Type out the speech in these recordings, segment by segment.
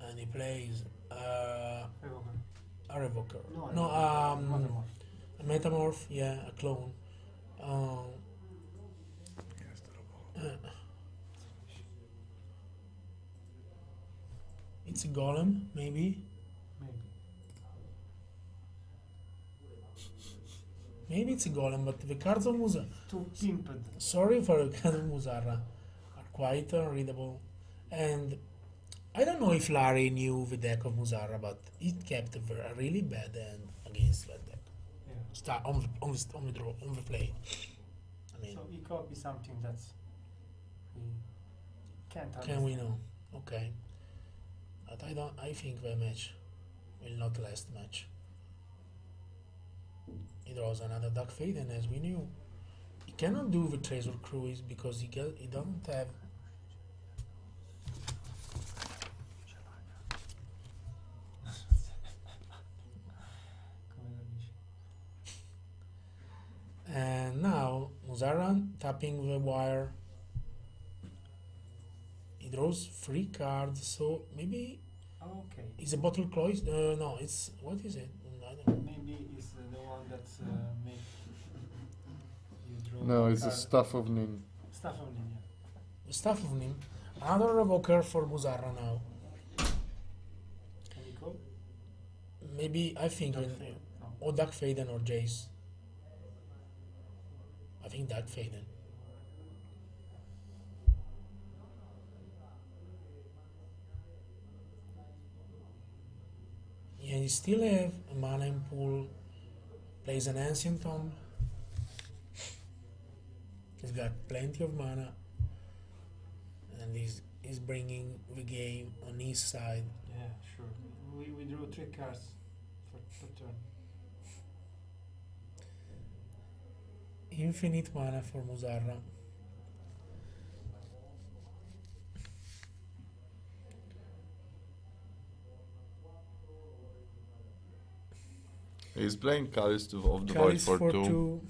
and he plays Revoker. a revoker. No, No, Metamorph. a metamorph. Yeah, a clone. Um, uh, it's a golem, maybe. Maybe. Maybe it's a golem, but the cards of Musa. Too pimped. Sorry for the cards of Musara are quite unreadable, and I don't know if Larry knew the deck of Musara, but it kept a really bad hand against that deck. Yeah. Start on the draw, on the play. I mean, So it could be something that we can't understand. can we know? Okay, but I don't. I think the match will not last much. He draws another Dark Fate, and as we knew, he cannot do the Treasure Cruise because he doesn't have. Come amici. And now Muzara tapping the wire. He draws 3 cards, so maybe Okay. it's a bottle close. No, it's what is it? I don't know. Maybe it's the one that make you draw. No, a it's the card. stuff of Nin. Stuff of Ninja. The stuff of him. Another revoker for Muzara now. Can you call? Maybe I think Dark when, Fate? No. or Dark Faden or Jace. I think Dark Faden. Yeah, you still have a mana in pool. Plays an Ancient Tomb. He's got plenty of mana, and he's bringing the game on his side. Yeah, sure. We drew 3 cards per turn. Infinite mana for Muzarra. He's playing Calist of the Void Chalice for for 2. 2.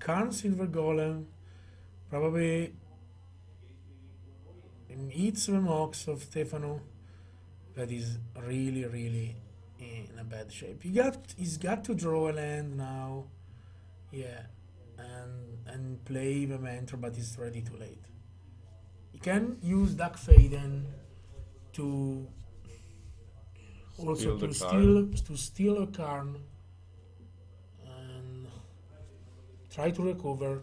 Karn Silver Golem probably eats the mocks of Stefano. That is really in a bad shape. He's got to draw a land now. Yeah. And play the mentor, but it's already too late. He can use Dark Faden to also to steal a Karn and try to recover.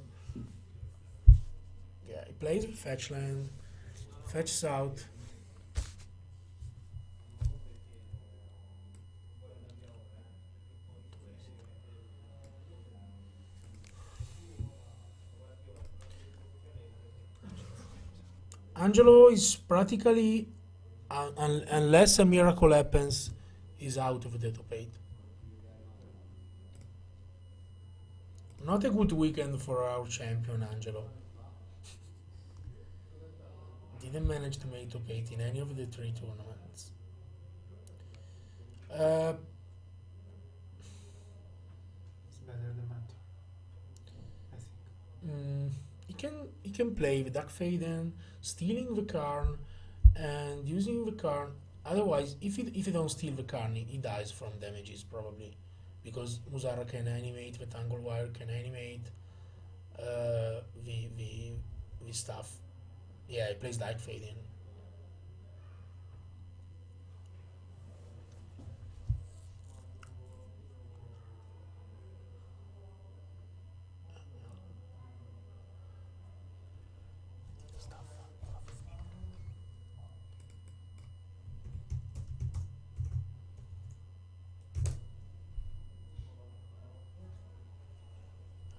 Yeah, he plays with fetch land, fetches out. Angelo is practically, unless a miracle happens, is out of the top 8. Not a good weekend for our champion, Angelo. Didn't manage to make top 8 in any of the 3 tournaments. It's better than Mantle. I think. He can play with Dark Faden, stealing the Karn, and using the Karn. Otherwise, if he don't steal the Karn, he dies from damages probably, because Muzara can animate, the Tangle Wire can animate the stuff. Yeah, he plays Dark Faden.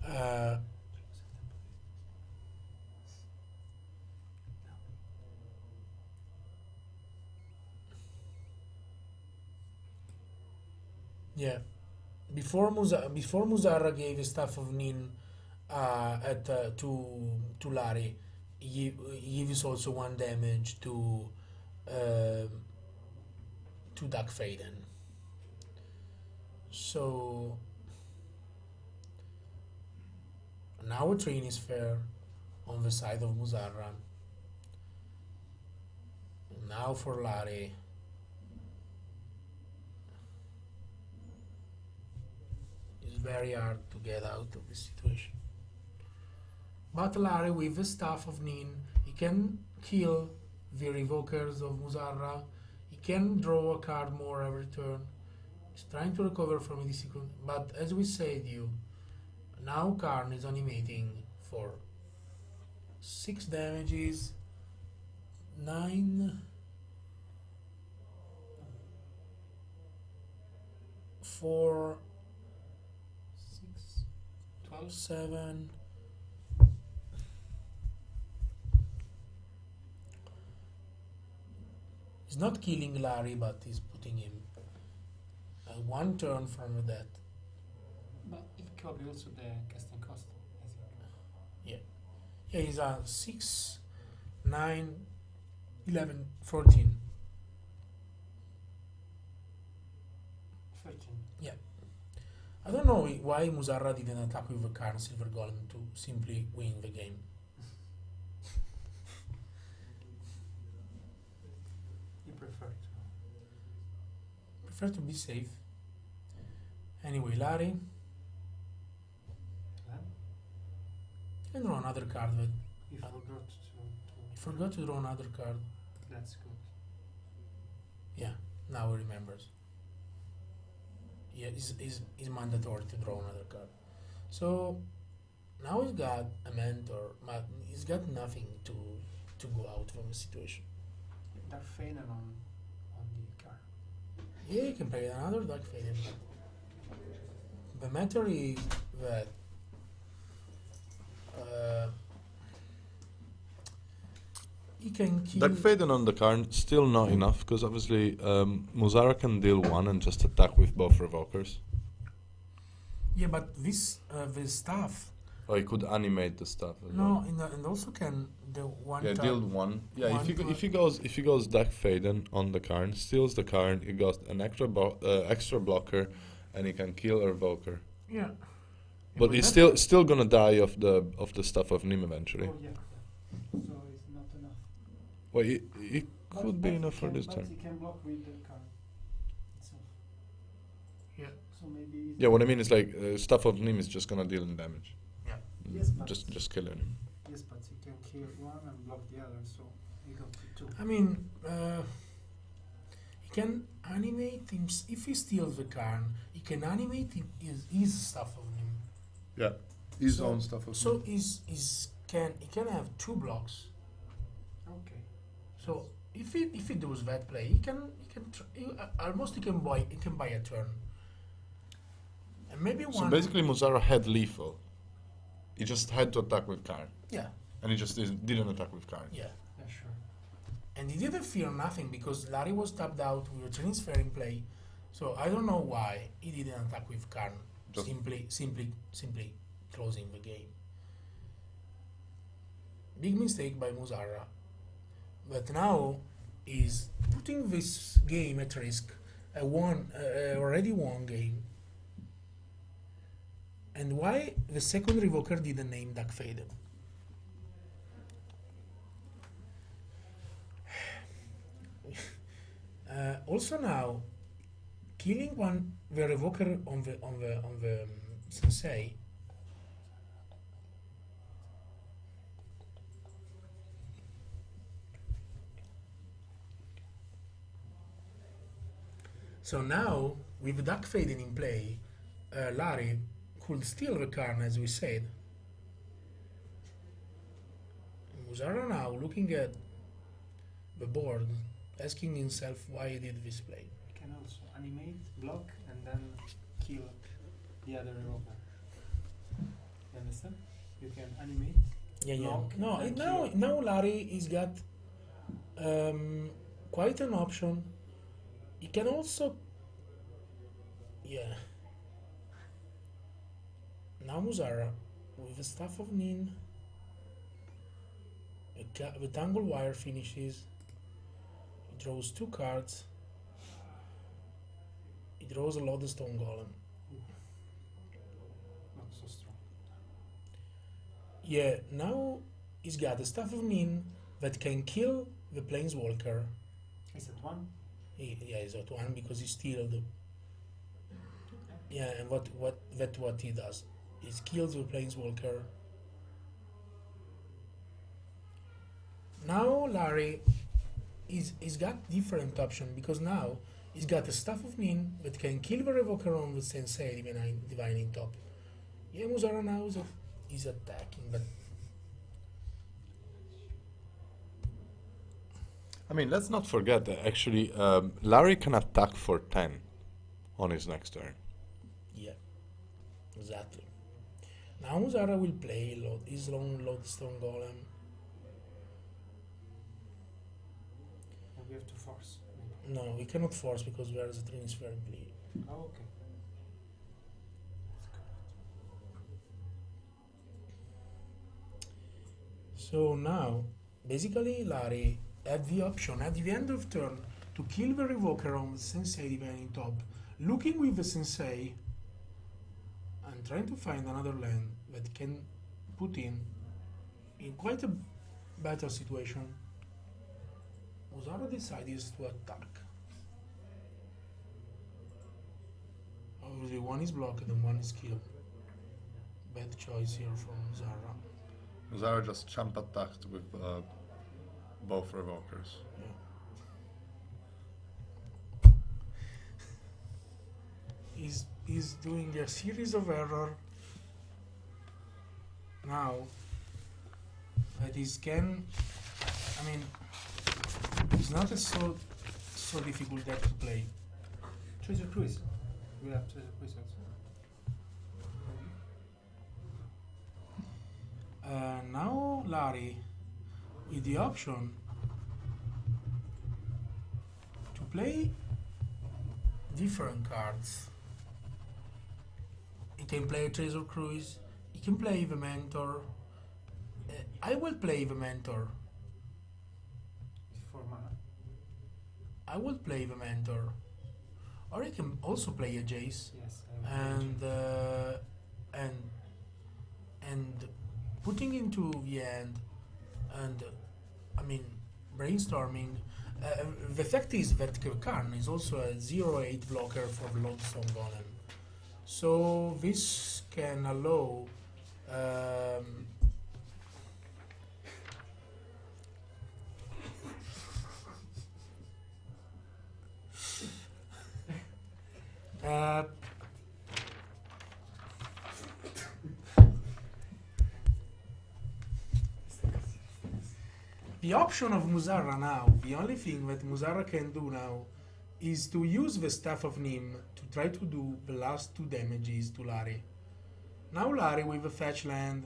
Uh, yeah, before Muzara gave the stuff of Nin, to Larry. He gives also one damage uh, to Duck Faden. So now a train is fair on the side of Muzarra. Now for Larry. It's very hard to get out of this situation. But Larry, with the staff of Nin, he can kill the revokers of Muzarra. He can draw a card more every turn. He's trying to recover from this sequence. But as we said, now Karn is animating for 6 damages, 9, 4, 6, 12. 7. He's not killing Larry, but he's putting him one turn from the death. But it could be also the casting cost. Yeah, he's 6, 9, 11, 14. 13. I don't know why Muzarra didn't attack with the Karn Silver Golem to simply win the game. You prefer to. Prefer to be safe. Anyway, Larry, Huh? you can draw another card. But You Uh, forgot to. I forgot to draw another card. That's good. Yeah, now he remembers. Yeah, it's mandatory to draw another card. So now he's got a mentor, but he's got nothing to go out from the situation. Dark Faden on the car. Yeah, you can play another Dark Faden. The matter is that he can kill. Dark Faden on the card still not enough because obviously Muzara can deal 1 and just attack with both revokers. Yeah, but this the staff. Or he could animate the stuff as No, well. and also can the one. Yeah, tar- deal 1. Yeah, one if he goes Dark Faden on the card, steals the card, he got an extra blocker, and he can kill a revoker. Yeah. But he's still gonna die of the stuff of Nim eventually. Oh, yeah. So it's not enough. Well, he could be enough for this But turn. he can block with the card itself. Yeah. So maybe. Yeah, what I mean is like stuff of Nim is just gonna deal in damage. Yeah. Yes, but- just killing him. Yes, but he can kill one and block the other, so he got to 2. I mean, he can animate him if he steals the Karn. He can animate his stuff of him. Yeah, his So- own stuff of So he can have 2 blocks. Okay. So if he does that play, he can almost he can buy a turn. And maybe So one. basically, Muzara had lethal. He just had to attack with card, Yeah. and he just didn't attack with card. Yeah. Yeah, sure. And he didn't fear nothing because Larry was tapped out with a transfer in play. So I don't know why he didn't attack with Karn. Just- Simply closing the game. Big mistake by Muzara. But now is putting this game at risk. Already won game. And why the second revoker didn't name Duck Faden? Also now, killing the revoker on the sensei. So now, with Duck Faden in play, Larry could steal the Karn, as we said. Muzara now looking at the board, asking himself why he did this play. You can also animate, block, and then kill the other revoker. You understand? You can animate. Yeah, Block No, and now Larry has got quite an option. He can also, yeah. Now Muzara, with with the Staff of Nin, the Tangle Wire finishes. He draws 2 cards. He draws a Lodestone Golem. Not so strong. Yeah, now he's got the Staff of Nin that can kill the Planeswalker. Is it 1? Yeah, he's at 1 because he steals the. Yeah, and what he does is kills the Planeswalker. Now Larry he's got different option because now he's got the Staff of Nin that can kill the Revoker on the Sensei Divine in top. Yeah, Musara now is attacking, but I mean, let's not forget that actually Larry can attack for 10 on his next turn. yeah, exactly. Now Musara will play his long Lodestone Golem. And we have to force. No, we cannot force because we are as a Training Sphere in play. Oh, okay. So now, basically, Larry had the option at the end of turn to kill the Revoker on the Sensei Divine in top, looking with the Sensei and trying to find another land that can put in quite a better situation. Musara decides to attack. Obviously, one is blocked and one is killed. Bad choice here from Musara. Zara just champ attacked with both Revokers. Yeah. He's doing a series of error now that he can. I mean, it's not a so difficult deck to play. Treasure Cruise. We have Treasure Cruise also. Now Larry with the option to play different cards. He can play Treasure Cruise, he can play the Mentor. I will play the Mentor. It's 4 mana. I will play the Mentor. Or he can also play a Jace. Yes. I will And putting into the end and I mean brainstorming. The fact is that Karn is also a 0/8 blocker for the Lodestone Golem. So this can allow the option of Musara now, the only thing that Musara can do now is to use the Staff of Nim to try to do the last 2 damages to Larry. Now Larry with a fetch land.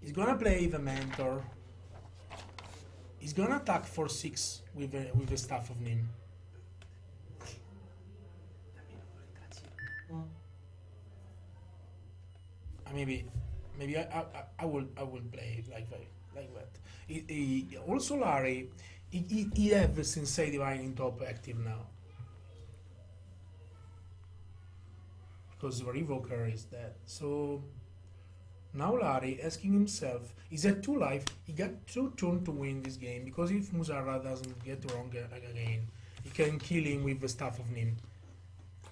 He's gonna play the Mentor. He's gonna attack for 6 with the Staff of Nim. Maybe I will play like that. Also Larry, he have the Sensei Divine in top active now because the Revoker is dead. So now Larry asking himself, he's at 2 life. He got 2 turns to win this game because if Musara doesn't get wrong again, he can kill him with the Staff of Nim.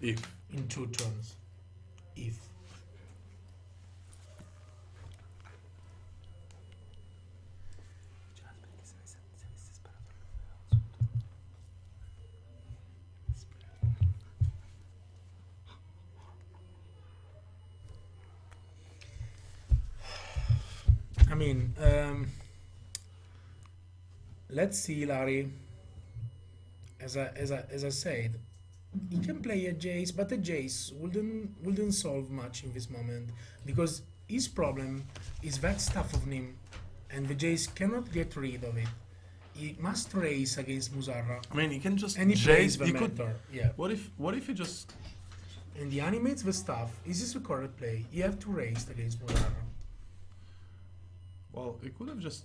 If in 2 turns. If. I mean, let's see, Larry. As I said, he can play a Jace, but a Jace wouldn't solve much in this moment because his problem is that Staff of Nim, and the Jace cannot get rid of it. he must race against Musarra. I mean, he can just And he plays chase. the He could. mentor. Yeah. What if he just? And he animates the stuff. Is this the correct play? You have to race against Musarra. Well, he could have just.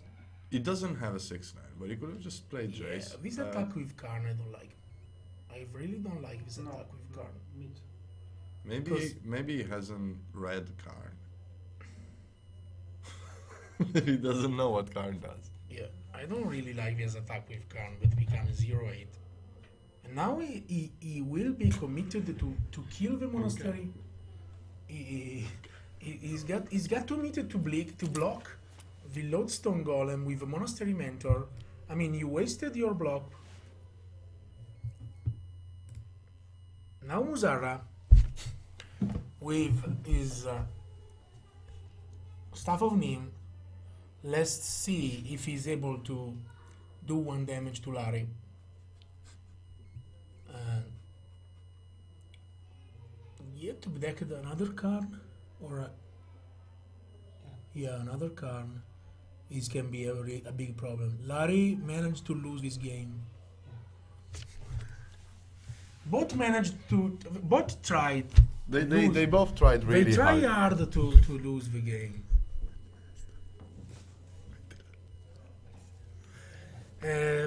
He doesn't have a 6/9, but he could have just played Jace. Yeah, this attack with Karn I don't like. I really don't like this No, attack with Karn. me too. Maybe he hasn't read Karn. Maybe he doesn't know what Karn does. Yeah, I don't really like this attack with Karn, but becomes 0-8. And now he will be committed to kill the monastery. He's got committed to block the Lodestone Golem with a monastery mentor. I mean, you wasted your block. Now Musarra with his Staff of Nim. Let's see if he's able to do 1 damage to Larry. You have to deck another card, or another card. This can be a big problem. Larry managed to lose this game. Both tried. They both tried really They try hard. hard to lose the game.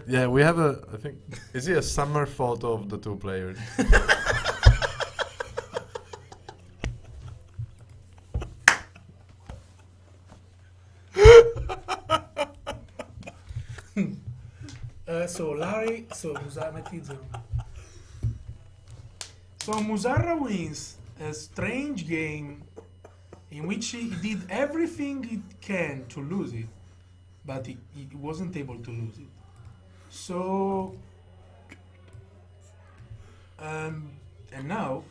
Yeah, we have a. I think is he a summer photo of the two players? So Musarra wins a strange game in which he did everything he can to lose it, but he wasn't able to lose it. So, and now,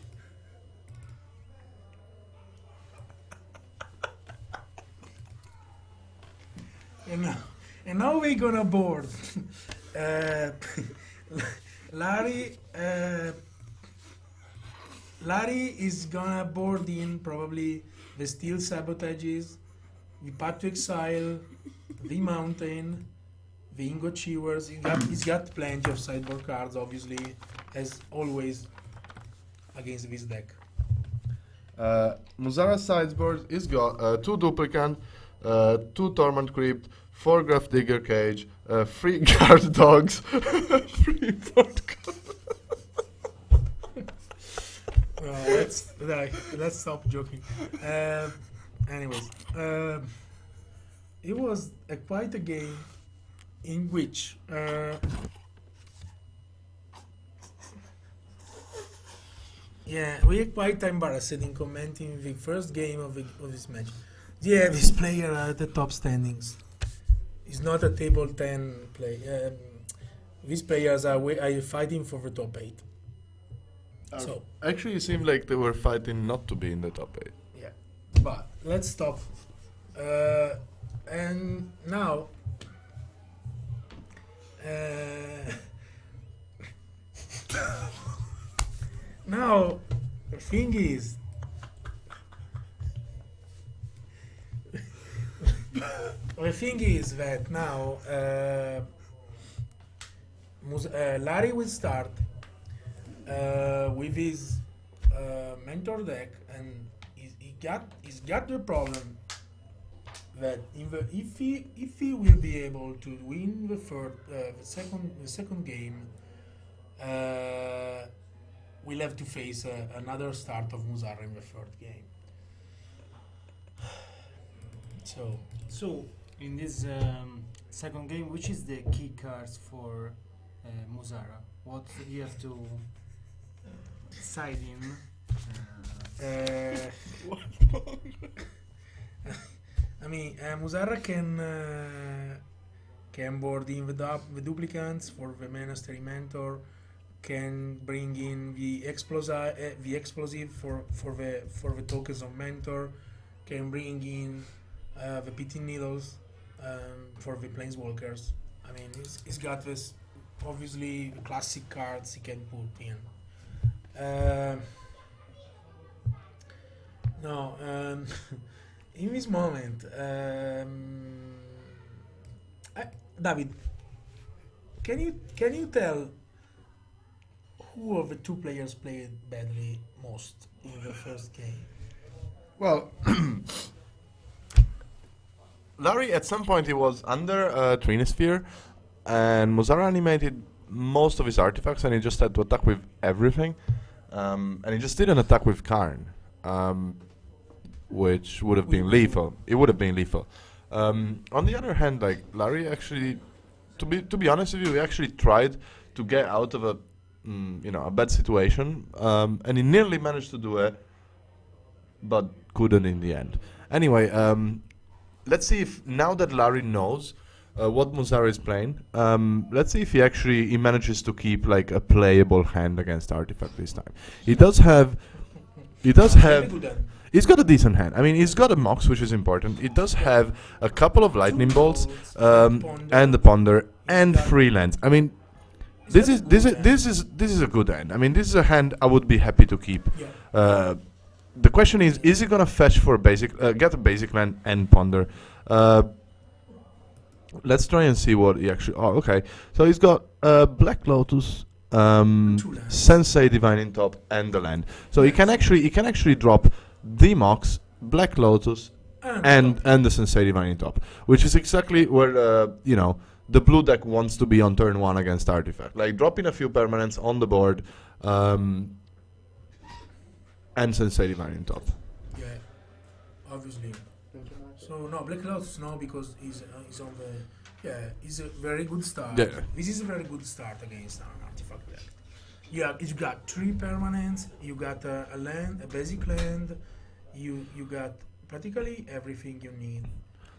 and now we're gonna board Larry. Larry is gonna board in probably the Steel Sabotages, the Part2 Exile, the Mountain, the Ingot Chewers. He's got plenty of sideboard cards, obviously, as always, against this deck. Musarra's sideboard is got 2 Duplicant, 2 Torment Crypt, 4 Graph Digger Cage, 3 Guard Dogs, 3 Vodka. Let's stop joking. Anyways, it was quite a game in which we are quite embarrassed in commenting the first game of this match. Yeah, this player at the top standings is not a table 10 play. These players are fighting for the top 8. So Actually, it seemed like they were fighting not to be in the top 8. yeah, but let's stop. And now, now the thing is, that now Larry will start with his mentor deck, and he's got the problem that if he will be able to win the second game, we'll have to face another start of Musarra in the third game. So in this second game, which is the key cards for Musarra? What you have to side in? I mean, Musarra can board in the duplicants for the monastery mentor, can bring in the explosive for the tokens of mentor, can bring in the pitting needles for the planeswalkers. I mean, he's got this obviously classic cards he can put in. In this moment, David, can you tell who of the two players played badly most in the first game? Well, Larry at some point he was under Trinisphere, and Muzara animated most of his artifacts, and he just had to attack with everything, and he just didn't attack with Karn, which would have been lethal. It would have been lethal. On the other hand, like Larry actually, to be honest with you, he actually tried to get out of a bad situation, and he nearly managed to do it, but couldn't in the end. Anyway, let's see if now that Larry knows what Muzara is playing, let's see if he manages to keep like a playable hand against Artifact this time. He does have. Very good then. He's got a decent hand. I mean, he's got a Mox, which is important. He does have a couple of lightning bolts, and the Ponder, and free lands. I mean, this is a good hand. I mean, this is a hand I would be happy to keep. Yeah. The question is he gonna fetch for basic, get a basic land and Ponder? Let's try and see what he actually. Oh, okay. So he's got Black Lotus, Sensei Divine in top, and the land. So he can actually drop the Mox, Black Lotus, and the Sensei Divine in top, which is exactly where the blue deck wants to be on turn 1 against Artifact. Like dropping a few permanents on the board, and Sensei Divine in top. Yeah, obviously. So no, Black Lotus no, because he's on the he's a very good start. Yeah. This is a very good start against an Artifact deck. Yeah, you got 3 permanents, you got a land, a basic land, you got practically everything you need.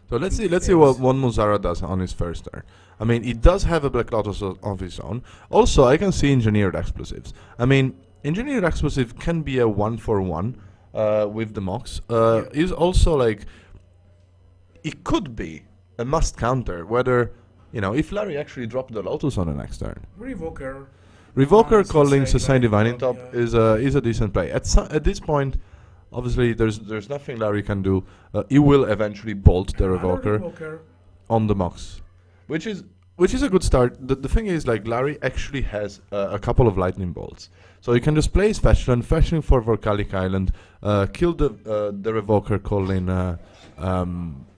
So let's see what Muzara does on his first turn. I mean, he does have a Black Lotus of his own. Also, I can see Engineered Explosives. I mean, Engineered Explosive can be a 1-for-1 with the Mox. Is also like, it could be a must counter, whether, if Larry actually dropped the Lotus on the next turn. Revoker calling Sensei Divine in top is a decent play. At this point, obviously, there's nothing Larry can do. He will eventually bolt the Revoker on the Mox, which is a good start. The thing is, like, Larry actually has a couple of lightning bolts, so he can just play his fetchland, fetching for Volcanic Island, kill the Revoker calling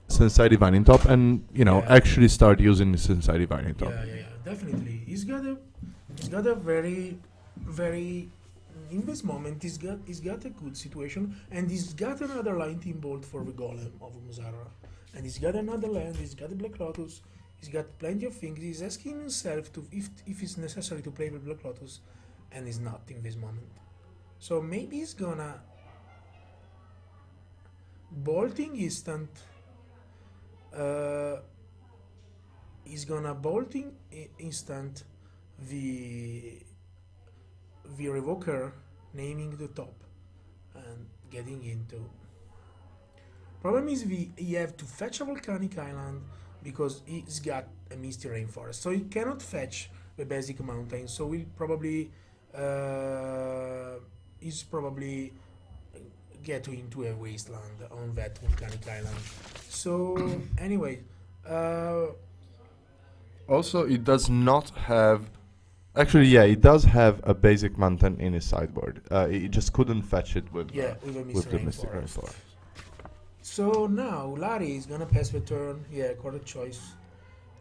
Sensei Divine in top, and actually start using the Sensei Divine in top. Yeah, definitely. He's got a very, very. In this moment, he's got a good situation, and he's got another lightning bolt for the Golem of Muzara, and he's got another land. He's got the Black Lotus. He's got plenty of things. He's asking himself to if it's necessary to play with Black Lotus, and he's not in this moment. So maybe he's gonna bolting instant. He's gonna bolting instant the Revoker, naming the top and getting into. Problem is he have to fetch a Volcanic Island because he's got a Misty Rainforest, so he cannot fetch the basic mountain. So he's probably get into a wasteland on that Volcanic Island. So anyway, also it does not have. Actually, yeah, it does have a basic mountain in his sideboard. He just couldn't fetch it with a the Mystic Rainforest. So now Larry is gonna pass the turn. Yeah, correct choice.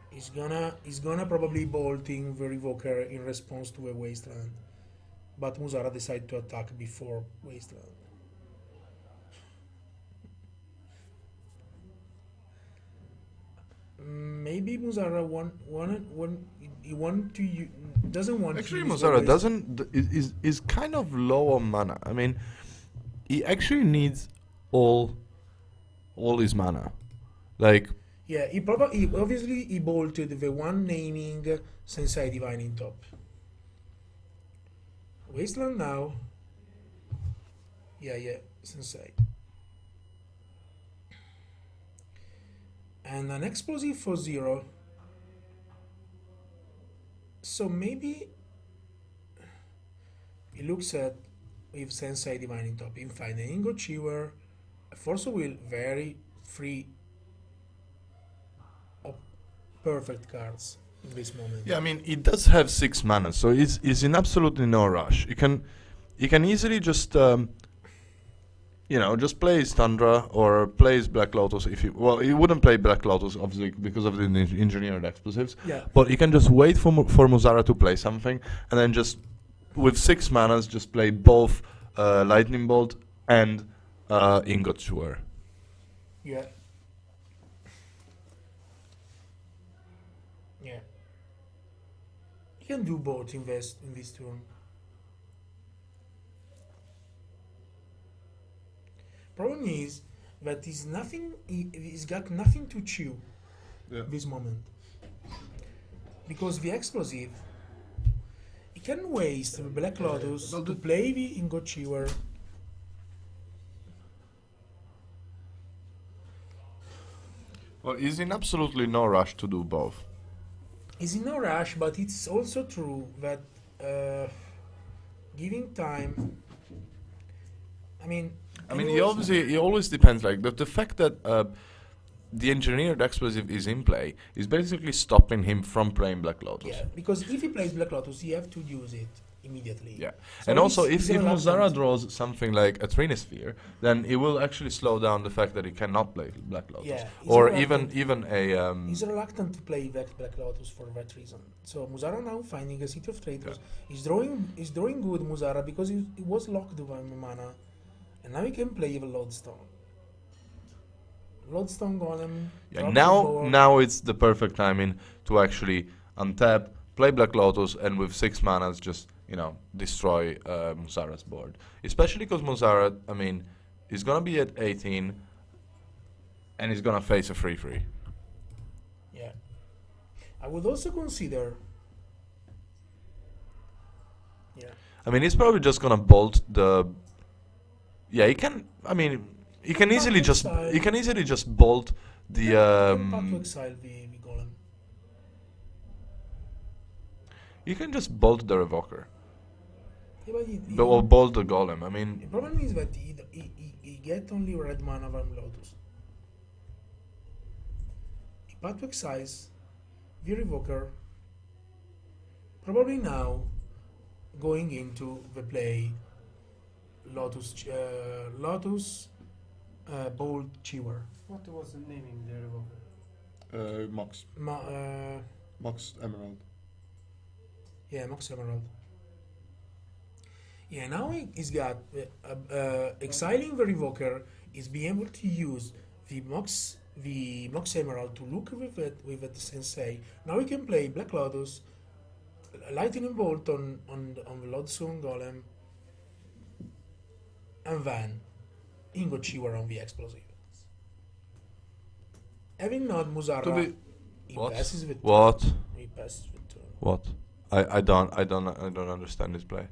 He's gonna probably bolting the Revoker in response to a wasteland, but Muzara decided to attack before wasteland. Maybe Muzara doesn't want. Actually, to use Muzara the doesn't is kind of low on mana. I mean, he actually needs all his mana. Like, yeah, he obviously bolted the one naming Sensei Divine in top. Wasteland now. Yeah, Sensei. And an explosive for 0. So maybe he looks at with Sensei Divine in top. In find an Ingot Chewer, a Force of Will, very free of perfect cards. in this moment. Yeah, I mean, it does have 6 mana, so it's in absolutely no rush. You can easily just just plays Tundra or plays Black Lotus if you. Well, you wouldn't play Black Lotus obviously because of the engineered explosives. Yeah. But you can just wait for Muzara to play something, and then just with 6 manas just play both Lightning Bolt and Ingot Chewer. Yeah. Yeah. You can do both in this turn. Problem is that he's nothing. He's got nothing to chew. This moment, because the explosive, he can waste the Black Lotus to play the Ingot Chewer. Well, he's in absolutely no rush to do both. He's in no rush, but it's also true that giving time. I mean, He always depends. Like the fact that the engineered explosive is in play is basically stopping him from playing Black Lotus. Yeah, because if he plays Black Lotus, you have to use it immediately. Yeah, So and also he's if reluctant. Muzara draws something like a Trinisphere, then it will actually slow down the fact that he cannot play Black Lotus, Yeah, he's or reluctant. even a. He's reluctant to play Black Lotus for that reason. So Muzara now finding a City of Traitors. He's drawing good Muzara because he was locked by mana, and now he can play the Lodestone. Lodestone Golem. Yeah, drop the now board. now it's the perfect timing to actually untap, play Black Lotus, and with 6 manas just destroy Muzara's board. Especially because Muzara, is gonna be at 18, and he's gonna face a 3/3. Yeah. I would also consider. Yeah. He's probably just gonna bolt the. Yeah, he can. He can easily just. He can easily just bolt the. Part to exile the Golem. You can just bolt the Revoker, Yeah, but or bolt the Golem. the problem is that he get only red mana from Lotus. He part to exile the Revoker. Probably now going into the play Lotus Bolt Chewer. What was the name in the revoker? Mox Emerald. Yeah, Mox Emerald. Yeah, now he's got exiling the Revoker is being able to use the Mox Emerald to look with the Sensei. Now he can play Black Lotus, Lightning Bolt on the Lodestone Golem, and then Ingot Chewer on the Explosive. Having not Muzara, he passes with What? turn. He passes with turn. What? I don't understand this play.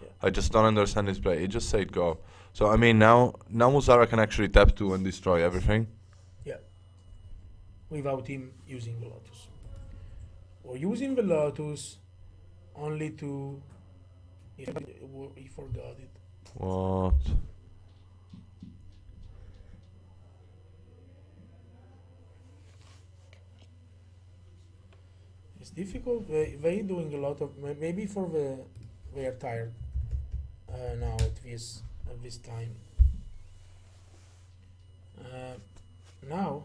Yeah. I just don't understand this play. It just said go. So now Muzara can actually tap 2 and destroy everything. Yeah. Without him using the Lotus. Or using the Lotus only to he forgot it. What? It's difficult. They doing a lot of maybe for they are tired now at this time. Now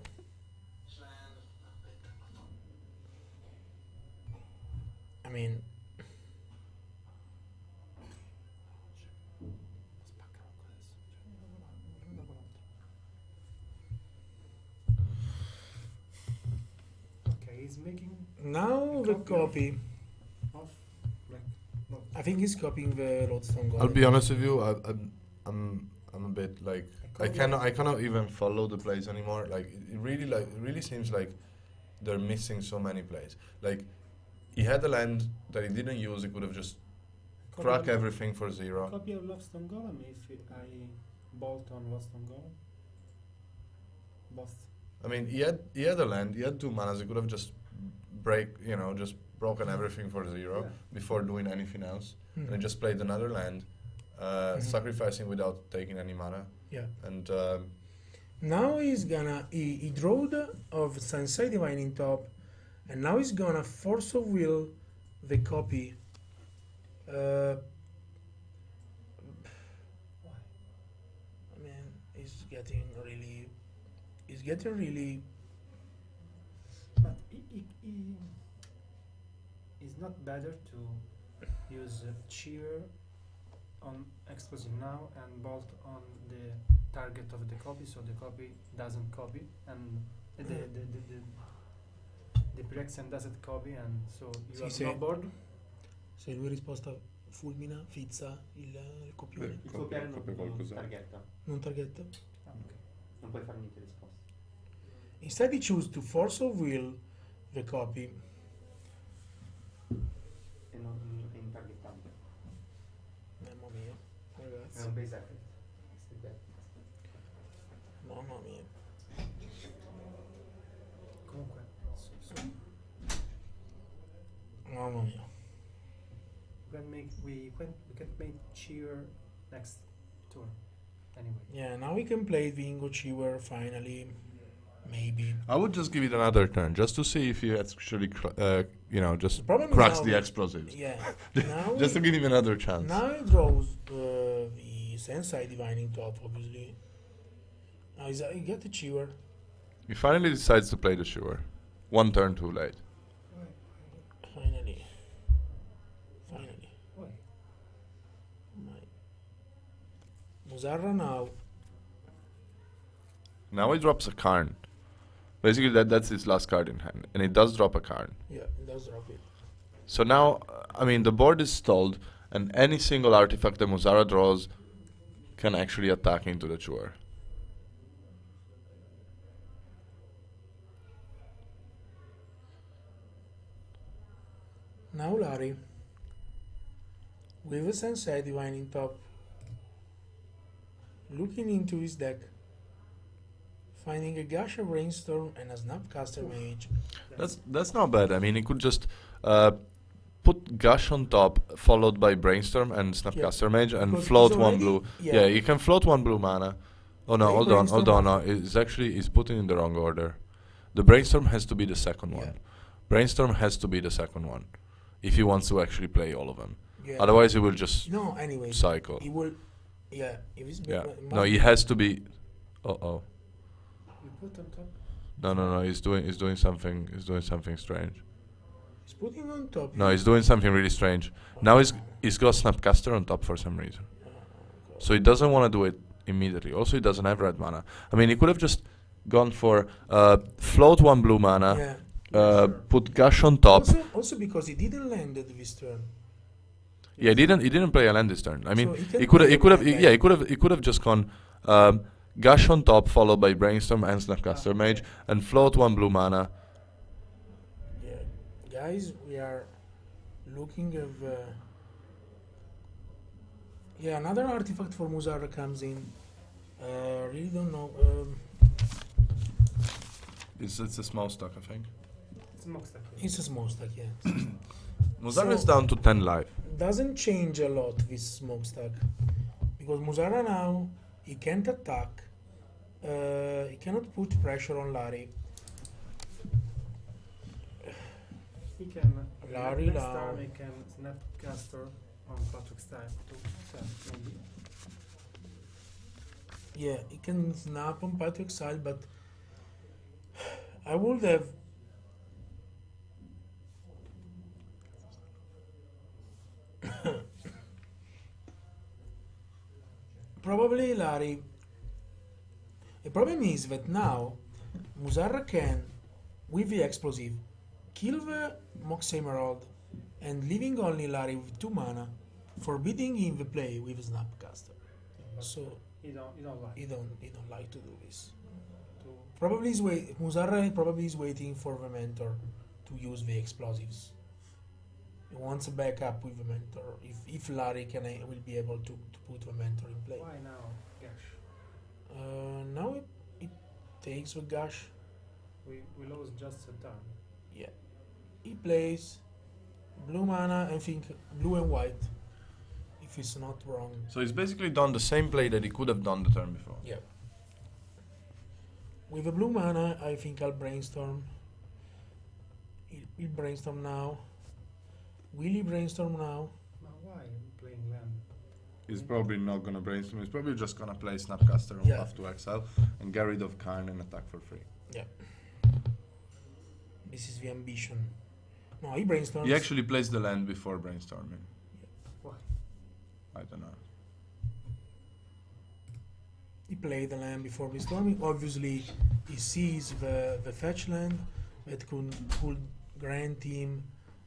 Okay, he's making now A the copy copy. of Black Lotus. I think he's copying the Lodestone Golem. I'll be honest with you. I'm a bit like A I copy cannot even follow the plays anymore. It really seems like they're missing so many plays. Like he had a land that he didn't use. He could have just Copy crack of- everything for 0. Copy of Lodestone Golem if I bolt on Lodestone Golem. Both. He had a land. He had 2 manas. He could have just just broken everything for 0 Yeah. before doing anything else, Hmm. and he just played another land, sacrificing without taking any mana. Yeah. And Now he's gonna he drawed of Sensei Divine in top, And now he's gonna force of will the copy. I mean, he's getting really. But it's not better to use cheer on explosive now and bolt on the target of the copy, so the copy doesn't copy, and the Brexen doesn't copy, and so you Sì, have sì. no board. Se lui risposta fulmina, fizza il copione. Il copiare non qualcos'altro. targetta, Non targetta. Ah, okay. non puoi fare niente risposta. Instead, he choose to force of will the copy. E non è intargettabile. Mamma mia, È ragazzi. un base effect. Questi bad. Mamma mia. Comunque, Mamma mia. we can make cheer next turn. Anyway. Yeah, now we can play Vingo Cheever finally. Maybe. I would just give it another turn just to see if he actually, just The problem is cracks now the we- explosives. Yeah. Now Just to we- give him another chance. Now he draws the Sensei Divining Top, obviously. Now he get the Cheever. He finally decides to play the Sure. One turn too late. Finally. Why? My. Musarra now. Now he drops a Karn. Basically, that's his last card in hand, and he does drop a Karn. Yeah, he does drop it. So now, the board is stalled, and any single artifact that Muzara draws can actually attack into the Sure. Now Larry. With a Sensei Divining Top. Looking into his deck. Finding a Gasha Brainstorm and a Snapcaster Mage. That's not bad. He could just put Gush on top, followed by Brainstorm and Snapcaster Mage, and Because float he's one already- blue. yeah. Yeah, you can float one blue mana. Oh no, Play hold Brainstorm on. No, off. he's putting in the wrong order. The Brainstorm has to be the second Yeah. one. Brainstorm has to be the second one, if he wants to actually play all of them. Yeah. Otherwise, he will just No, anyway. cycle. He will. Yeah, if he's Yeah. No, he has to be. Oh. You put on top. No. He's doing something. He's doing something strange. He's putting on top. No, he's doing something really strange. Now he's got Snapcaster on top for some reason. So he doesn't want to do it immediately. Also, he doesn't have red mana. He could have just gone for float one blue mana, Yeah. put Gush on top. Also because he didn't land it this turn. Yeah, he didn't play a land this turn. So he can he could play have the he could have just gone Gush on top, followed by Brainstorm and Snapcaster Mage, and float one blue mana. Yeah, guys, we are looking at. Yeah, another artifact for Muzara comes in. Really don't know. It's a small stack, I think. Smokestack. It's a small stack, yeah. Muzara is So- down to 10 life. Doesn't change a lot this smokestack because Muzara now he can't attack. He cannot put pressure on Larry. He can. Larry next now. time he can Snapcaster on Part2 style maybe. Yeah, he can snap on Path to Exile, but I would have. Probably Larry. The problem is that now Muzarra can, with the explosive, kill the Mox Emerald and leaving only Larry with 2 mana, forbidding him the play with Snapcaster. But So he don't like he don't like to do this. to. Probably Muzarra probably is waiting for the mentor to use the explosives. He wants a backup with the mentor. If Larry will be able to put the mentor in play. Why now, Gash? Now it takes the Gash. We lost just a turn. Yeah. He plays blue mana, I think blue and white. If it's not wrong. So he's basically done the same play that he could have done the turn before. Yeah. With the blue mana, I think I'll brainstorm. He Will brainstorm now. Will he brainstorm now? Now why playing land? He's probably not gonna brainstorm. He's probably just gonna play Snapcaster on Yeah. Path to Exile and get rid of Karn and attack for free. This is the ambition. No, he brainstorms. He actually plays the land before brainstorming. Why? I don't know. He played the land before brainstorming. Obviously, he sees the fetch land that could grant him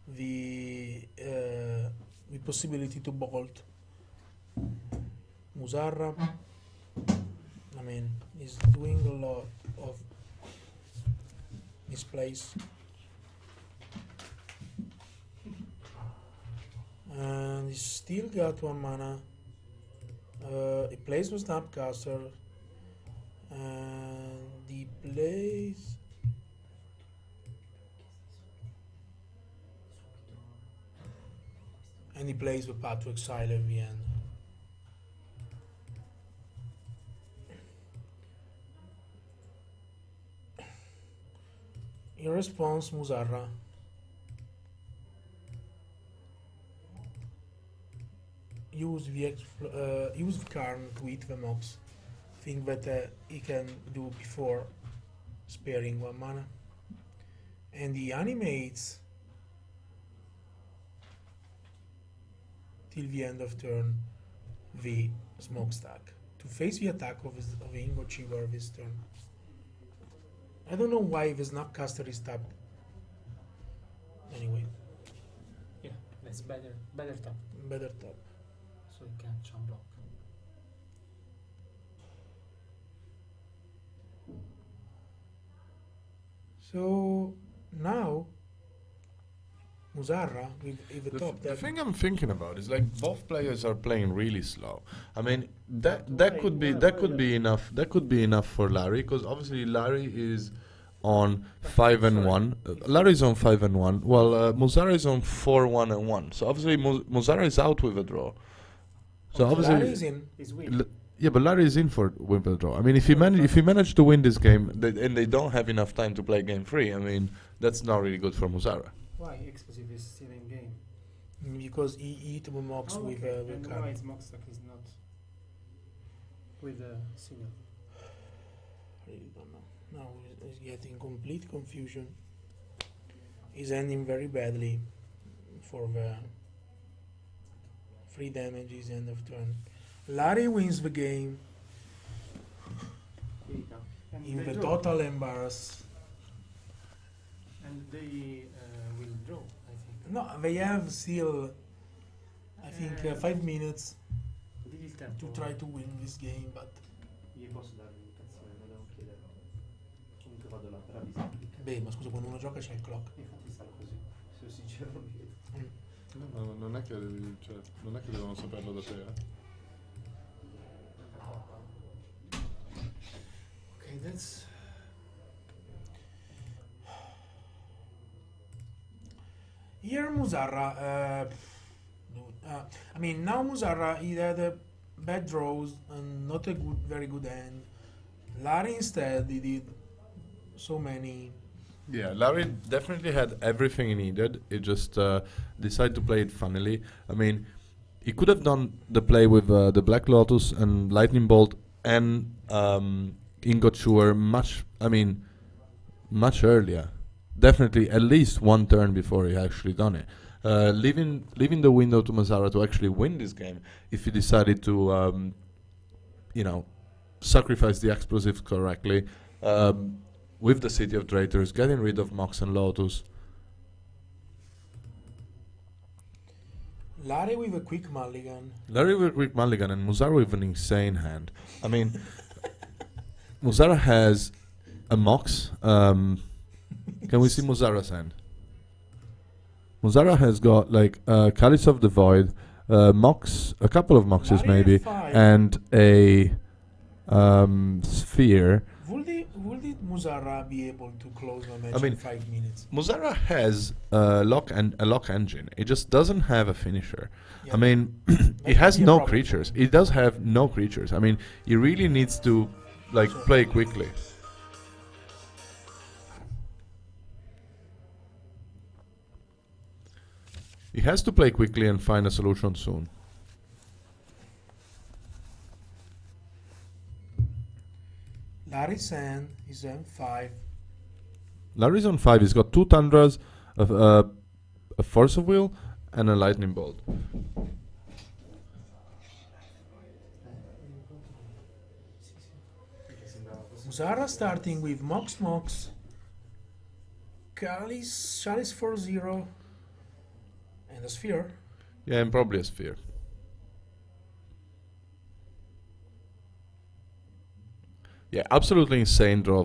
the possibility to bolt. Musarra, I mean, he's doing a lot of misplays. And he's still got 1 mana. He plays with Snapcaster. And he plays. And he plays with Part2 Exile at the end. In response, Musarra use the Karn to hit the Mox. Thing that he can do before sparing 1 mana. And he animates till the end of turn the smokestack to face the attack of the Ingot Cheever this turn. I don't know why the Snapcaster is tapped. Anyway, Yeah, that's better tap. better tap. So you can jump block. So now Musarra with the top The deck. thing I'm thinking about is like both players are playing really slow. I mean that could be enough. That could be enough for Larry because obviously Larry is on 5-1. Larry's on 5-1. Well, Musarra is on 4-1-1. So obviously Musarra is out with a draw. So obviously Larry's in. Is win. yeah, but Larry is in for win per draw. I mean, if he manage to win this game and they don't have enough time to play game 3, I mean that's not really good for Musarra. Why Explosive is still in game? Because he hit the Mox with And Karn. why is Moxtack is not with a signal? Really don't know. Now he's getting complete confusion. He's ending very badly for the 3 damages end of turn. Larry wins the game And in they the draw. total embarrass. And they will draw, I think. No, they have still, I think, 5 minutes Il to tempo. try to win this game, but Gli posso dare l'indicazione, lo devo chiedere. Comunque vado là per avvisare. beh, ma scusa, quando uno gioca c'è il clock. Infatti sta così. Se sincero non vedo. No, non è che devono saperlo da te. Okay, that's Here Musarra, I mean now Musarra he had bad draws and not a very good end. Larry instead he did so many. Yeah, Larry definitely had everything he needed. He just decided to play it funnily. I mean, he could have done the play with the Black Lotus and Lightning Bolt and Ingot Chewer much earlier. Definitely at least 1 turn before he actually done it. Leaving the window to Musarra to actually win this game if he decided to, sacrifice the explosives correctly. With the City of Traitors, getting rid of Mox and Lotus. Larry with a quick mulligan. Larry with Rick Mulligan and Musarra with an insane hand. I mean, Musarra has a Mox. Can we see Musarra's hand? Musarra has got like Chalice of the Void, Mox, a couple of Moxes Larry maybe, F5. and a Sphere. Would Musarra be able to close the match I mean, in 5 minutes? Musarra has a lock engine. It just doesn't have a finisher. Yeah. I mean, That it has could be a no problem. creatures. It does have no creatures. I mean, he really needs to like Sure. play quickly. He has to play quickly and find a solution soon. Larry's hand is M5. Larry's on 5. He's got 2 Tundras, a Force of Will, and a Lightning Bolt. Perché sembrava così. Musara starting with Mox Mox, Chalice 4-0, and a Sphere. Yeah, and probably a Sphere. Yeah, absolutely insane draw